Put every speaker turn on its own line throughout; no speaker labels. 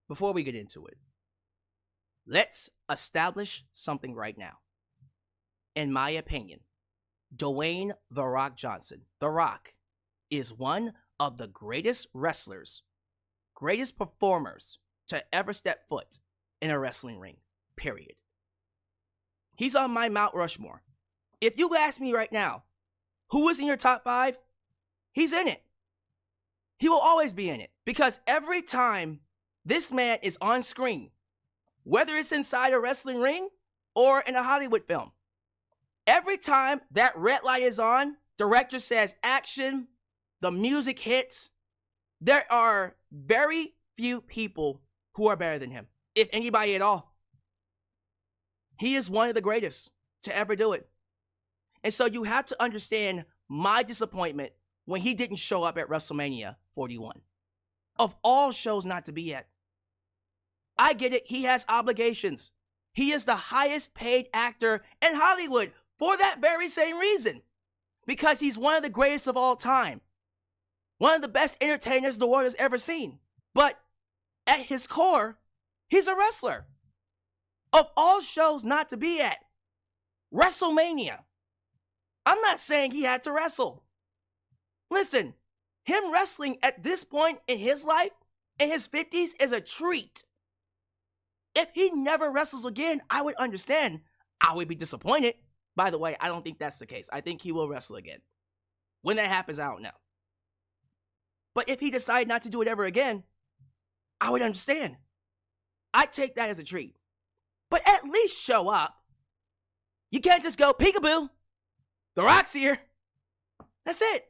before we get into it, let's establish something right now. In my opinion, Dwayne "The Rock" Johnson, The Rock, is one of the greatest wrestlers, greatest performers to ever step foot in a wrestling ring, period. He's on my Mount Rushmore. If you ask me right now, who is in your top 5? He's in it. He will always be in it, because every time this man is on screen, whether it's inside a wrestling ring or in a Hollywood film, every time that red light is on, director says action, the music hits, there are very few people who are better than him, if anybody at all. He is one of the greatest to ever do it. And so you have to understand my disappointment when he didn't show up at WrestleMania 41. Of all shows not to be at. I get it, he has obligations. He is the highest paid actor in Hollywood for that very same reason. Because he's one of the greatest of all time. One of the best entertainers the world has ever seen. But at his core, he's a wrestler. Of all shows not to be at, WrestleMania. I'm not saying he had to wrestle. Listen, him wrestling at this point in his life, in his 50s, is a treat. If he never wrestles again, I would understand. I would be disappointed. By the way, I don't think that's the case. I think he will wrestle again. When that happens, I don't know. But if he decided not to do it ever again, I would understand. I'd take that as a treat. But at least show up. You can't just go, peekaboo, The Rock's here. That's it.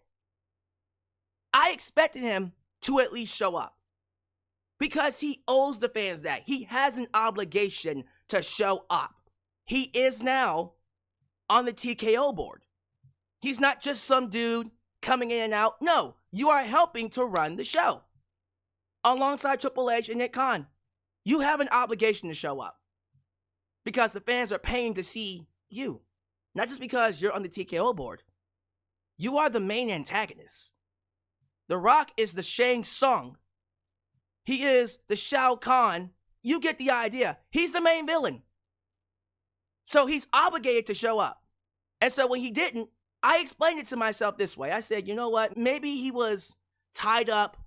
I expected him to at least show up. Because he owes the fans that. He has an obligation to show up. He is now on the TKO board. He's not just some dude coming in and out. No, you are helping to run the show. Alongside Triple H and Nick Khan. You have an obligation to show up. Because the fans are paying to see you. Not just because you're on the TKO board. You are the main antagonist. The Rock is the Shang Tsung. He is the Shao Kahn. You get the idea. He's the main villain. So he's obligated to show up. And so when he didn't, I explained it to myself this way. I said, you know what? Maybe he was tied up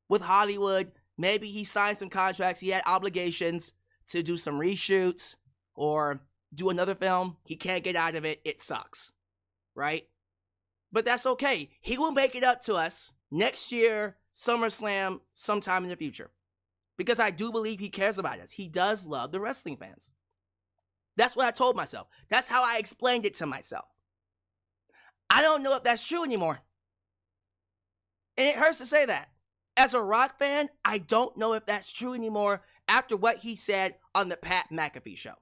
with Hollywood. Maybe he signed some contracts. He had obligations to do some reshoots or do another film. He can't get out of it. It sucks. Right? But that's okay. He will make it up to us next year, SummerSlam, sometime in the future. Because I do believe he cares about us. He does love the wrestling fans. That's what I told myself. That's how I explained it to myself. I don't know if that's true anymore. And it hurts to say that. As a Rock fan, I don't know if that's true anymore after what he said on the Pat McAfee show.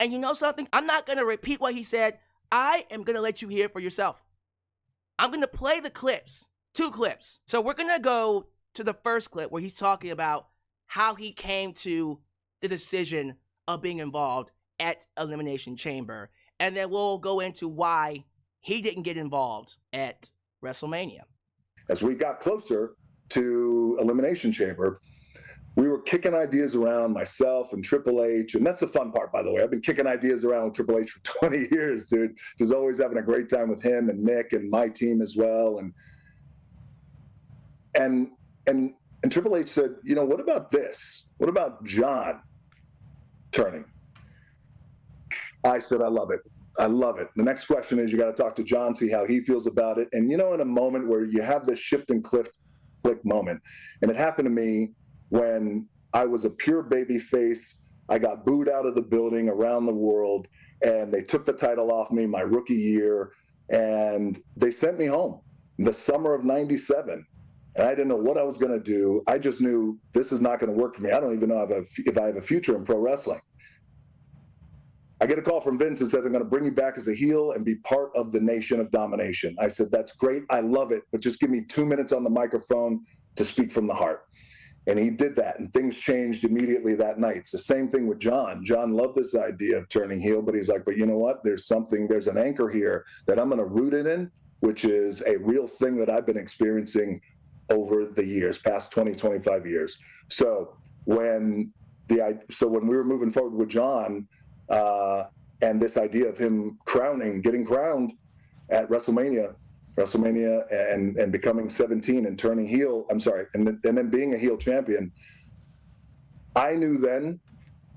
And you know something? I'm not going to repeat what he said. I am going to let you hear it for yourself. I'm going to play the clips. 2 clips. So we're going to go to the first clip where he's talking about how he came to the decision of being involved at Elimination Chamber. And then we'll go into why he didn't get involved at WrestleMania.
As we got closer to Elimination Chamber, we were kicking ideas around, myself and Triple H. And that's the fun part, by the way. I've been kicking ideas around with Triple H for 20 years, dude. Just always having a great time with him and Nick and my team as well. And Triple H said, you know, what about this? What about John turning? I said, I love it. I love it. The next question is you got to talk to John, see how he feels about it. And, you know, in a moment where you have this shift and click moment, and it happened to me when I was a pure baby face. I got booed out of the building around the world, and they took the title off me my rookie year, and they sent me home in the summer of '97. And I didn't know what I was going to do. I just knew this is not going to work for me. I don't even know if I have a future in pro wrestling. I get a call from Vince and says, I'm going to bring you back as a heel and be part of the Nation of Domination. I said, that's great. I love it. But just give me 2 minutes on the microphone to speak from the heart. And he did that, and things changed immediately that night. It's the same thing with John. John loved this idea of turning heel, but he's like, but you know what? There's an anchor here that I'm going to root it in, which is a real thing that I've been experiencing over the years, past 20, 25 years. So when when we were moving forward with John, and this idea of him getting crowned at WrestleMania, and becoming 17 and turning heel. I'm sorry, and then being a heel champion. I knew then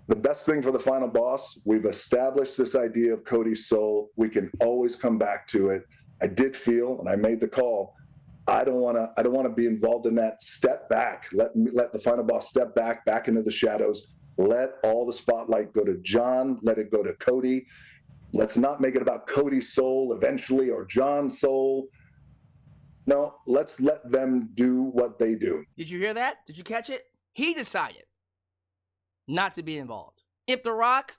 the best thing for the final boss. We've established this idea of Cody's soul. We can always come back to it. I did feel, and I made the call, I don't want to be involved in that. Step back. Let the final boss step back into the shadows. Let all the spotlight go to John. Let it go to Cody. Let's not make it about Cody's soul eventually or John's soul. No, let's let them do what they do.
Did you hear that? Did you catch it? He decided not to be involved. If The Rock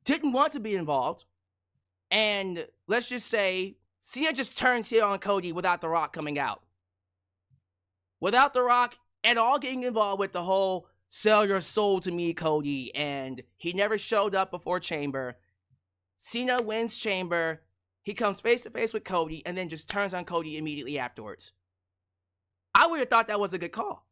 didn't want to be involved, and let's just say Cena just turns heel on Cody without The Rock coming out, without The Rock at all getting involved with the whole sell your soul to me, Cody, and he never showed up before Chamber. Cena wins Chamber, he comes face to face with Cody, and then just turns on Cody immediately afterwards. I would have thought that was a good call,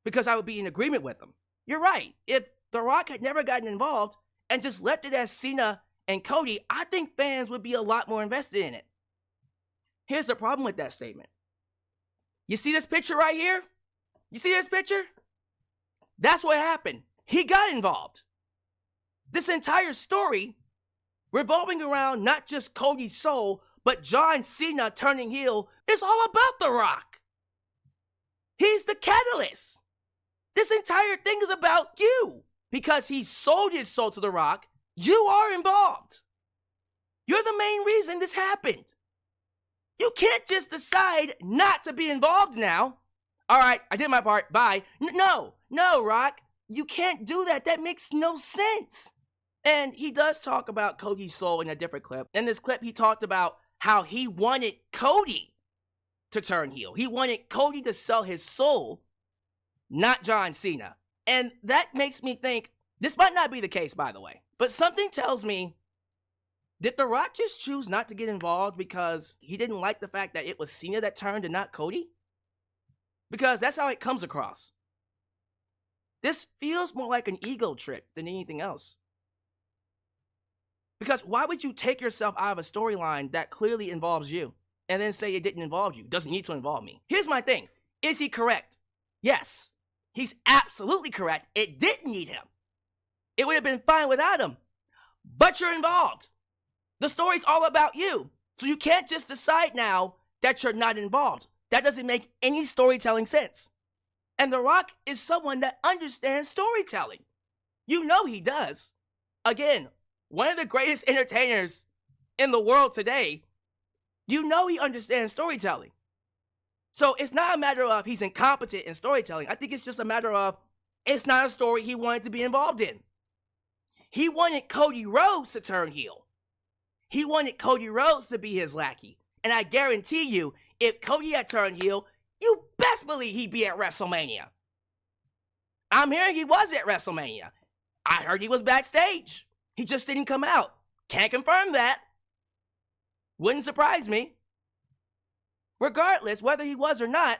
because I would be in agreement with him. You're right. If The Rock had never gotten involved and just left it as Cena and Cody, I think fans would be a lot more invested in it. Here's the problem with that statement. You see this picture right here? You see this picture? That's what happened. He got involved. This entire story revolving around not just Cody's soul, but John Cena turning heel is all about The Rock. He's the catalyst. This entire thing is about you. Because he sold his soul to The Rock, you are involved. You're the main reason this happened. You can't just decide not to be involved now. All right, I did my part, bye. No, Rock, you can't do that. That makes no sense. And he does talk about Cody's soul in a different clip. In this clip, he talked about how he wanted Cody to turn heel. He wanted Cody to sell his soul, not John Cena. And that makes me think, this might not be the case, by the way, but something tells me, did The Rock just choose not to get involved because he didn't like the fact that it was Cena that turned and not Cody? Because that's how it comes across. This feels more like an ego trip than anything else. Because why would you take yourself out of a storyline that clearly involves you and then say it didn't involve you? Doesn't need to involve me. Here's my thing. Is he correct? Yes. He's absolutely correct. It didn't need him. It would have been fine without him. But you're involved. The story's all about you. So you can't just decide now that you're not involved. That doesn't make any storytelling sense. And The Rock is someone that understands storytelling. You know he does. Again, one of the greatest entertainers in the world today. You know he understands storytelling. So it's not a matter of he's incompetent in storytelling. I think it's just a matter of it's not a story he wanted to be involved in. He wanted Cody Rhodes to turn heel. He wanted Cody Rhodes to be his lackey. And I guarantee you, if Cody had turned heel, you best believe he'd be at WrestleMania. I'm hearing he was at WrestleMania. I heard he was backstage. He just didn't come out. Can't confirm that. Wouldn't surprise me. Regardless, whether he was or not,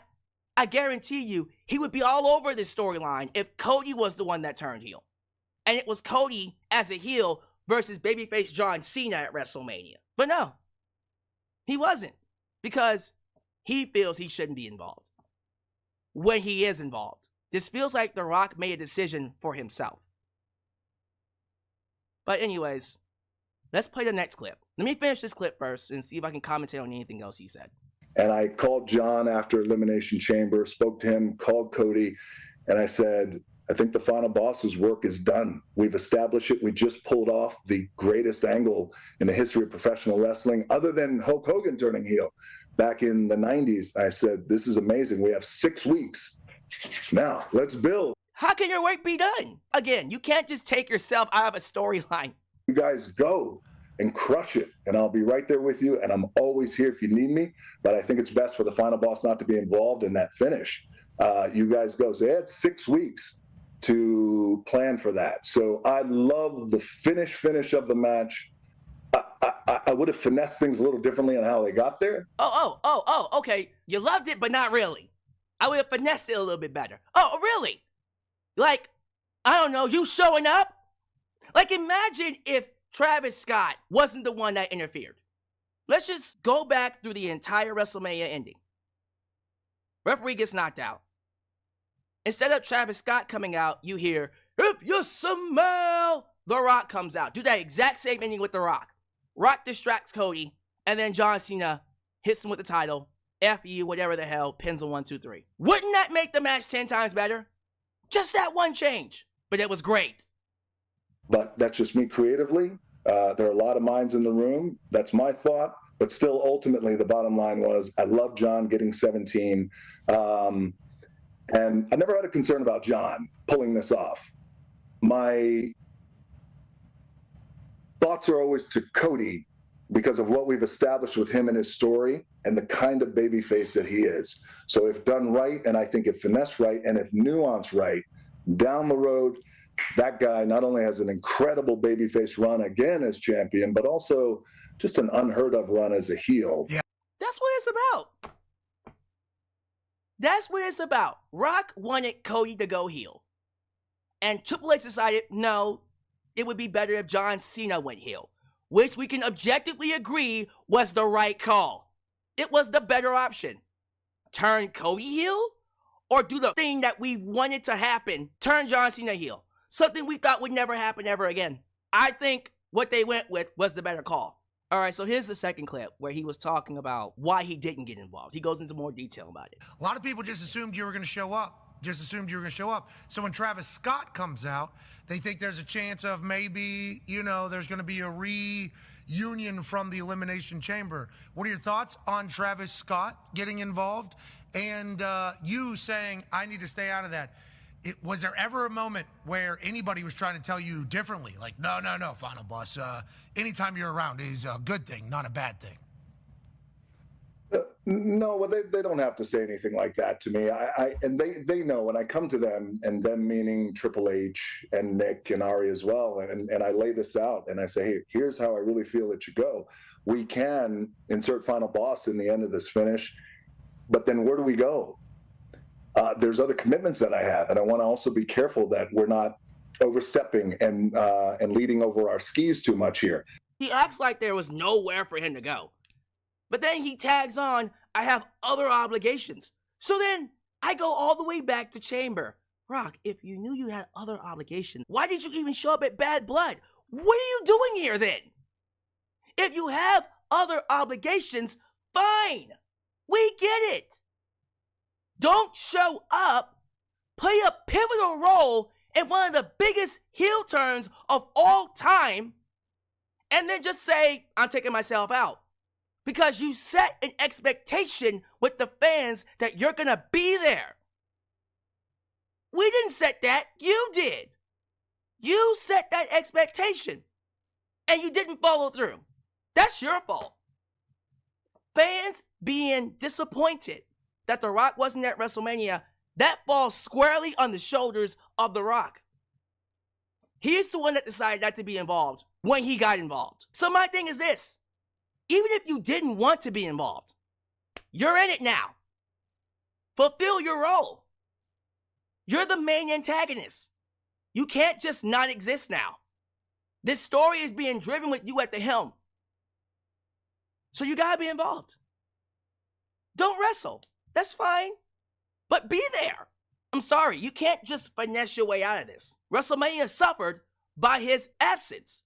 I guarantee you, he would be all over this storyline if Cody was the one that turned heel. And it was Cody as a heel versus babyface John Cena at WrestleMania. But no, he wasn't. Because he feels he shouldn't be involved. When he is involved. This feels like The Rock made a decision for himself. But anyways, let's play the next clip. Let me finish this clip first and see if I can commentate on anything else he said.
And I called John after Elimination Chamber, spoke to him, called Cody, and I said, I think the final boss's work is done. We've established it. We just pulled off the greatest angle in the history of professional wrestling, other than Hulk Hogan turning heel back in the 90s. I said, this is amazing. We have 6 weeks. Now, let's build.
How can your work be done? Again, you can't just take yourself out of a storyline.
You guys go and crush it, and I'll be right there with you, and I'm always here if you need me, but I think it's best for the final boss not to be involved in that finish. You guys go. So they had 6 weeks to plan for that. So I love the finish of the match. I would have finessed things a little differently on how they got there.
Okay. You loved it, but not really. I would have finessed it a little bit better. Oh, really? Like, I don't know, you showing up? Like, imagine if Travis Scott wasn't the one that interfered. Let's just go back through the entire WrestleMania ending. Referee gets knocked out. Instead of Travis Scott coming out, you hear, "If you smell," The Rock comes out. Do that exact same ending with The Rock. Rock distracts Cody, and then John Cena hits him with the title. F you, whatever the hell, pins a 1, 2, 3. Wouldn't that make the match 10 times better? Just that one change. But it was great.
But that's just me creatively. There are a lot of minds in the room. That's my thought. But still, ultimately, the bottom line was I love John getting 17. And I never had a concern about John pulling this off. My thoughts are always to Cody because of what we've established with him and his story and the kind of babyface that he is. So if done right, and I think if finessed right, and if nuanced right, down the road, that guy not only has an incredible babyface run again as champion, but also just an unheard of run as a heel.
Yeah.
That's what it's about. That's what it's about. Rock wanted Cody to go heel. And Triple H decided, no, it would be better if John Cena went heel. Which we can objectively agree was the right call. It was the better option. Turn Cody heel? Or do the thing that we wanted to happen, turn John Cena heel. Something we thought would never happen ever again. I think what they went with was the better call. All right, so here's the second clip where he was talking about why he didn't get involved. He goes into more detail about it.
A lot of people just assumed you were going to show up. So when Travis Scott comes out, they think there's a chance of maybe, there's going to be a reunion from the Elimination Chamber. What are your thoughts on Travis Scott getting involved and you saying, I need to stay out of that? Was there ever a moment where anybody was trying to tell you differently? Like, no, Final Boss. Anytime you're around is a good thing, not a bad thing.
No, well, they don't have to say anything like that to me. And they know when I come to them, and them meaning Triple H and Nick and Ari as well, and I lay this out and I say, hey, here's how I really feel it should go. We can insert Final Boss in the end of this finish, but then where do we go? There's other commitments that I have, and I want to also be careful that we're not overstepping and leading over our skis too much here.
He acts like there was nowhere for him to go. But then he tags on, I have other obligations. So then I go all the way back to Chamber. Rock, if you knew you had other obligations, why did you even show up at Bad Blood? What are you doing here then? If you have other obligations, fine. We get it. Don't show up, play a pivotal role in one of the biggest heel turns of all time, and then just say, I'm taking myself out. Because you set an expectation with the fans that you're going to be there. We didn't set that. You did. You set that expectation. And you didn't follow through. That's your fault. Fans being disappointed that The Rock wasn't at WrestleMania, that falls squarely on the shoulders of The Rock. He's the one that decided not to be involved when he got involved. So my thing is this. Even if you didn't want to be involved, you're in it now. Fulfill your role. You're the main antagonist. You can't just not exist now. This story is being driven with you at the helm. So you gotta be involved. Don't wrestle. That's fine. But be there. I'm sorry, you can't just finesse your way out of this. WrestleMania suffered by his absence.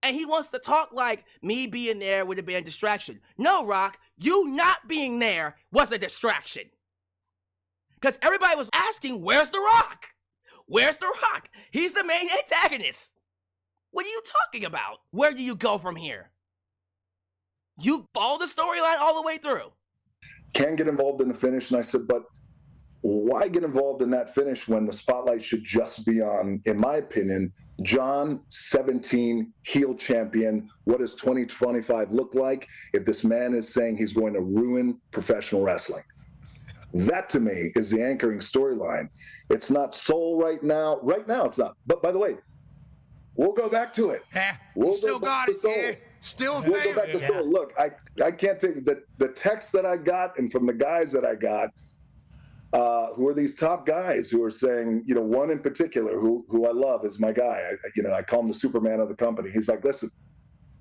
And he wants to talk like me being there would have been a distraction. No, Rock, you not being there was a distraction. Because everybody was asking, where's The Rock? Where's The Rock? He's the main antagonist. What are you talking about? Where do you go from here? You follow the storyline all the way through.
Can get involved in the finish, and I said, but why get involved in that finish when the spotlight should just be on, in my opinion, John, 17, heel champion. What does 2025 look like if this man is saying he's going to ruin professional wrestling? That, to me, is the anchoring storyline. It's not soul right now. Right now, it's not. But, by the way, we'll go back to it.
Yeah,
we'll
still got it. Yeah, still
we'll go back to soul. Look, I can't take the text that I got and from the guys that I got. who are these top guys who are saying, one in particular who I love is my guy. I call him the Superman of the company. He's like, listen,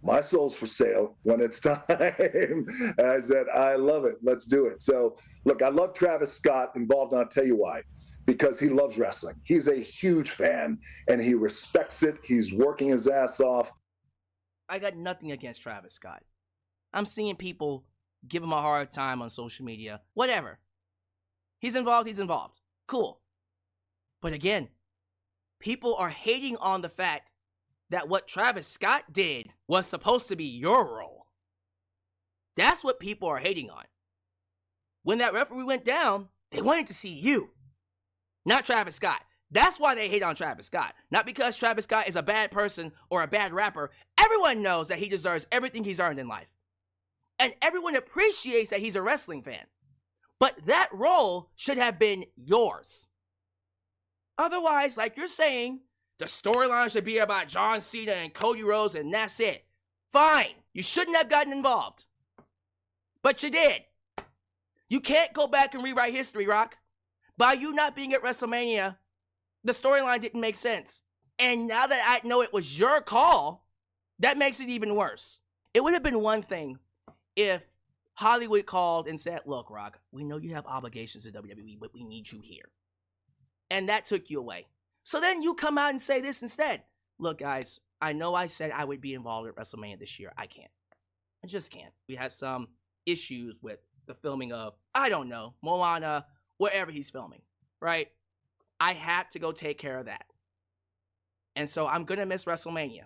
my soul's for sale when it's time. And I said, I love it. Let's do it. So, look, I love Travis Scott involved, and I'll tell you why. Because he loves wrestling. He's a huge fan, and he respects it. He's working his ass off.
I got nothing against Travis Scott. I'm seeing people give him a hard time on social media. Whatever. He's involved, he's involved. Cool. But again, people are hating on the fact that what Travis Scott did was supposed to be your role. That's what people are hating on. When that referee went down, they wanted to see you, not Travis Scott. That's why they hate on Travis Scott. Not because Travis Scott is a bad person or a bad rapper. Everyone knows that he deserves everything he's earned in life. And everyone appreciates that he's a wrestling fan. But that role should have been yours. Otherwise, like you're saying, the storyline should be about John Cena and Cody Rhodes and that's it. Fine. You shouldn't have gotten involved. But you did. You can't go back and rewrite history, Rock. By you not being at WrestleMania, the storyline didn't make sense. And now that I know it was your call, that makes it even worse. It would have been one thing if Hollywood called and said, look, Rock, we know you have obligations to WWE, but we need you here. And that took you away. So then you come out and say this instead. Look, guys, I know I said I would be involved at WrestleMania this year. I can't. I just can't. We had some issues with the filming of, I don't know, Moana, wherever he's filming, right? I had to go take care of that. And so I'm going to miss WrestleMania.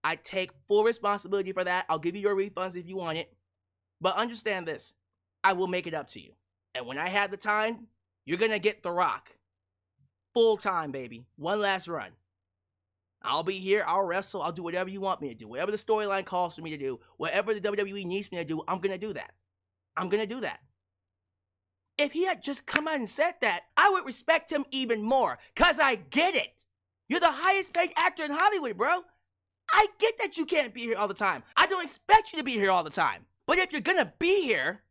I take full responsibility for that. I'll give you your refunds if you want it. But understand this. I will make it up to you. And when I have the time, you're going to get The Rock. Full time, baby. One last run. I'll be here. I'll wrestle. I'll do whatever you want me to do. Whatever the storyline calls for me to do. Whatever the WWE needs me to do, I'm going to do that. I'm going to do that. If he had just come out and said that, I would respect him even more. Because I get it. You're the highest paid actor in Hollywood, bro. I get that you can't be here all the time. I don't expect you to be here all the time. But if you're going to be here,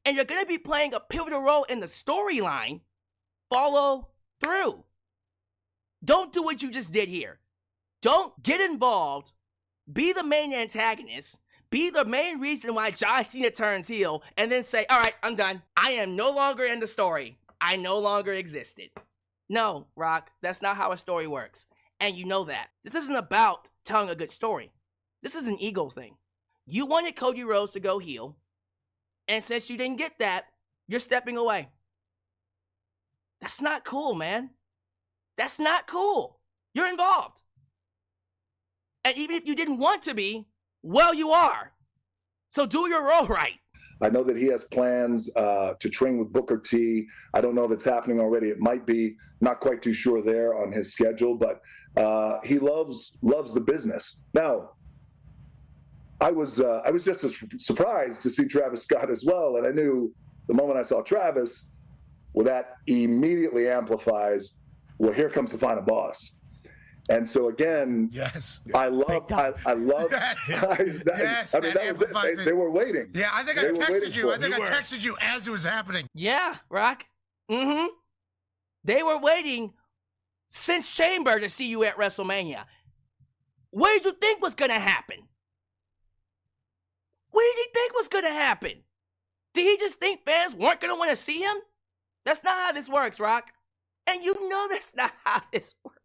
and you're going to be playing a pivotal role in the storyline, follow through. Don't do what you just did here. Don't get involved, be the main antagonist, be the main reason why John Cena turns heel, and then say, all right, I'm done. I am no longer in the story. I no longer existed. No, Rock, that's not how a story works. And you know that. This isn't about telling a good story. This is an ego thing. You wanted Cody Rhodes to go heel, and since you didn't get that, you're stepping away. That's not cool, man. That's not cool. You're involved. And even if you didn't want to be, well, you are. So do your role right.
I know that he has plans to train with Booker T. I don't know if it's happening already. It might be. Not quite too sure there on his schedule, but he loves the business. Now, I was just as surprised to see Travis Scott as well, and I knew the moment I saw Travis, well, that immediately amplifies, well, here comes the final boss. And so again,
yes,
I love.
yes,
I mean, they were waiting.
Yeah, I think I texted you. I think I texted you as it was happening.
Yeah, Rock. Mm-hmm. They were waiting since Chamber to see you at WrestleMania. What did you think was gonna happen? What did he think was gonna happen? Did he just think fans weren't gonna want to see him? That's not how this works, Rock. And you know that's not how this works.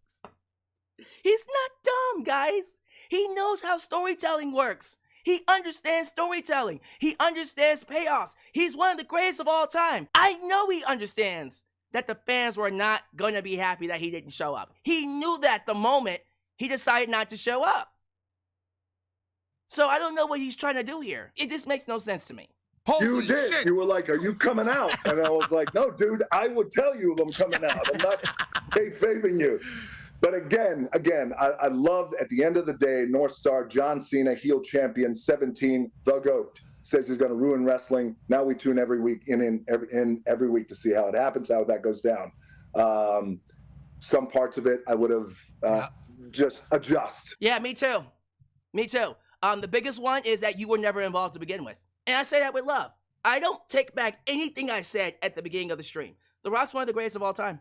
He's not dumb, guys. He knows how storytelling works. He understands storytelling. He understands payoffs. He's one of the greatest of all time. I know he understands that the fans were not going to be happy that he didn't show up. He knew that the moment he decided not to show up. So I don't know what he's trying to do here. It just makes no sense to me.
Holy
you did.
Shit.
You were like, are you coming out? And I was like, no, dude, I would tell you if I'm coming out. I'm not kayfabing you. But again, I loved at the end of the day, North Star, John Cena, heel champion, 17, the GOAT, says he's going to ruin wrestling. Now we tune every week in every week to see how it happens, how that goes down. Some parts of it I would have just adjust.
Yeah, me too. Me too. The biggest one is that you were never involved to begin with. And I say that with love. I don't take back anything I said at the beginning of the stream. The Rock's one of the greatest of all time.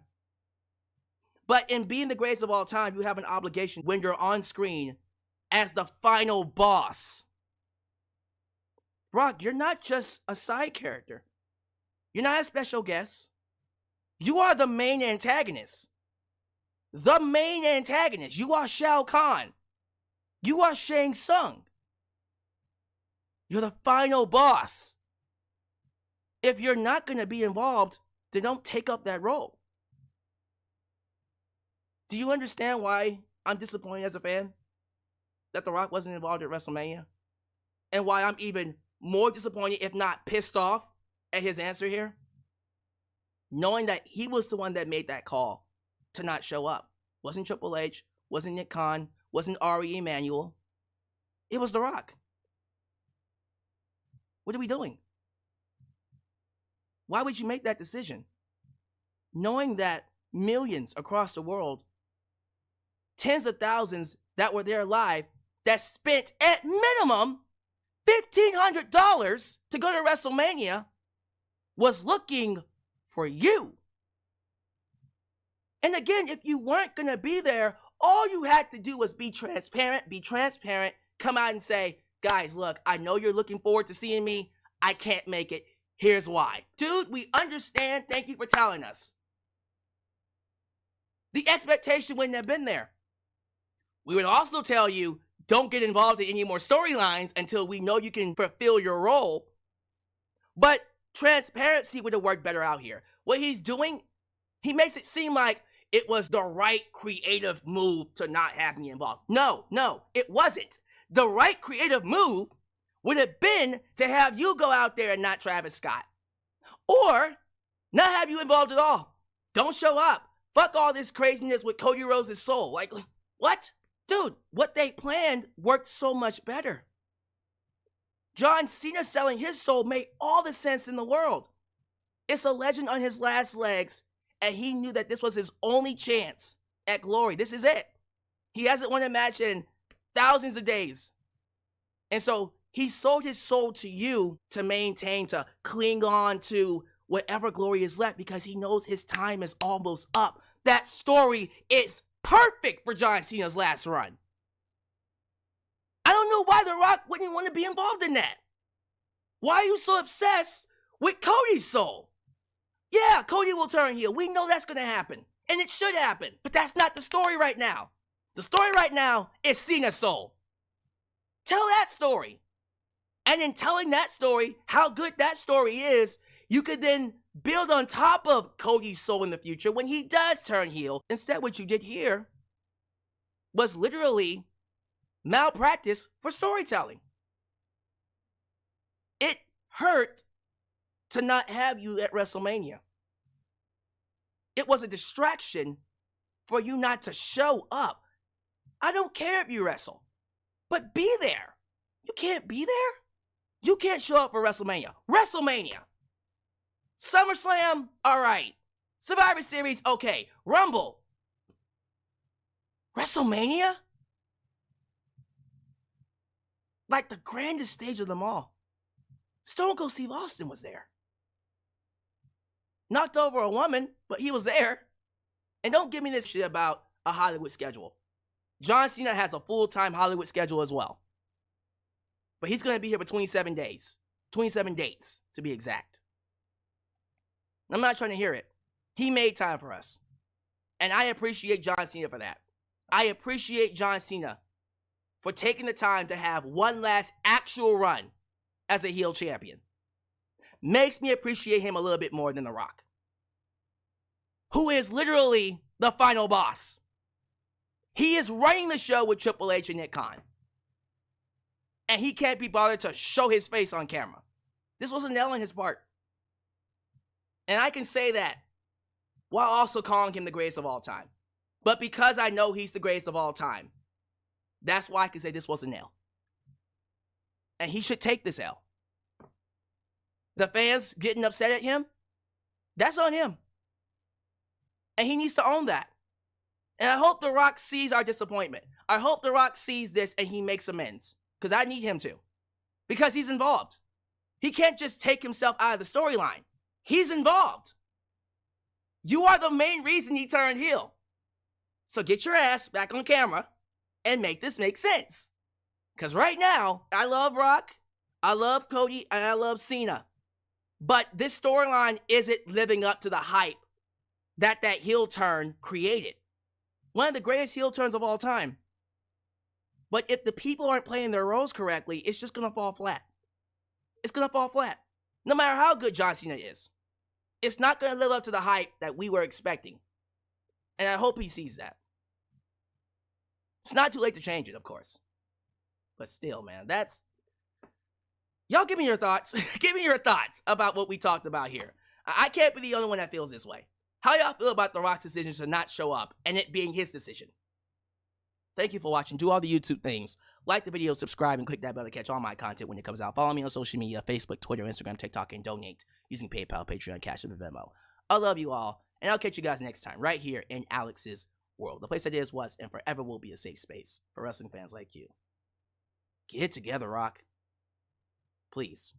But in being the greatest of all time, you have an obligation when you're on screen as the final boss. Rock, you're not just a side character. You're not a special guest. You are the main antagonist. The main antagonist. You are Shao Kahn. You are Shang Tsung. You're the final boss. If you're not going to be involved, then don't take up that role. Do you understand why I'm disappointed as a fan that The Rock wasn't involved at WrestleMania? And why I'm even more disappointed, if not pissed off, at his answer here? Knowing that he was the one that made that call to not show up. Wasn't Triple H, wasn't Nick Khan, wasn't Ari Emanuel. It was The Rock. What are we doing? Why would you make that decision? Knowing that millions across the world, tens of thousands that were there live, that spent at minimum $1,500 to go to WrestleMania, was looking for you. And again, if you weren't going to be there, all you had to do was be transparent, come out and say, guys, look, I know you're looking forward to seeing me. I can't make it. Here's why. Dude, we understand. Thank you for telling us. The expectation wouldn't have been there. We would also tell you, don't get involved in any more storylines until we know you can fulfill your role. But transparency would have worked better out here. What he's doing, he makes it seem like it was the right creative move to not have me involved. No, it wasn't. The right creative move would have been to have you go out there and not Travis Scott. Or not have you involved at all. Don't show up. Fuck all this craziness with Cody Rhodes' soul. Like, what? Dude, what they planned worked so much better. John Cena selling his soul made all the sense in the world. It's a legend on his last legs, and he knew that this was his only chance at glory. This is it. He hasn't won a match in thousands of days. And so he sold his soul to you to maintain, to cling on to whatever glory is left, because he knows his time is almost up. That story is perfect for John Cena's last run. I don't know why The Rock wouldn't want to be involved in that. Why are you so obsessed with Cody's soul? Yeah, Cody will turn heel. We know that's going to happen. And it should happen. But that's not the story right now. The story right now is Cena's soul. Tell that story. And in telling that story, how good that story is, you could then build on top of Cody's soul in the future when he does turn heel. Instead, what you did here was literally malpractice for storytelling. It hurt to not have you at WrestleMania. It was a distraction for you not to show up. I don't care if you wrestle, but be there. You can't be there? You can't show up for WrestleMania. WrestleMania. SummerSlam, all right. Survivor Series, okay. Rumble. WrestleMania? Like the grandest stage of them all. Stone Cold Steve Austin was there. Knocked over a woman, but he was there. And don't give me this shit about a Hollywood schedule. John Cena has a full-time Hollywood schedule as well. But he's going to be here for 27 days. 27 dates, to be exact. I'm not trying to hear it. He made time for us. And I appreciate John Cena for that. I appreciate John Cena for taking the time to have one last actual run as a heel champion. Makes me appreciate him a little bit more than The Rock, who is literally the final boss. He is running the show with Triple H and Nick Khan. And he can't be bothered to show his face on camera. This was a nail on his part. And I can say that while also calling him the greatest of all time. But because I know he's the greatest of all time, that's why I can say this was a nail. And he should take this L. The fans getting upset at him, that's on him. And he needs to own that. And I hope The Rock sees our disappointment. I hope The Rock sees this and he makes amends. Because I need him to. Because he's involved. He can't just take himself out of the storyline. He's involved. You are the main reason he turned heel. So get your ass back on camera and make this make sense. Because right now, I love Rock, I love Cody, and I love Cena. But this storyline isn't living up to the hype that heel turn created. One of the greatest heel turns of all time. But if the people aren't playing their roles correctly, it's just going to fall flat. It's going to fall flat. No matter how good John Cena is. It's not going to live up to the hype that we were expecting. And I hope he sees that. It's not too late to change it, of course. But still, man, that's... Y'all give me your thoughts. Give me your thoughts about what we talked about here. I can't be the only one that feels this way. How y'all feel about The Rock's decision to not show up and it being his decision? Thank you for watching. Do all the YouTube things. Like the video, subscribe, and click that bell to catch all my content when it comes out. Follow me on social media, Facebook, Twitter, Instagram, TikTok, and donate using PayPal, Patreon, Cashapp, and Venmo. I love you all, and I'll catch you guys next time right here in Alyx's world. The place that is, was, and forever will be a safe space for wrestling fans like you. Get it together, Rock. Please.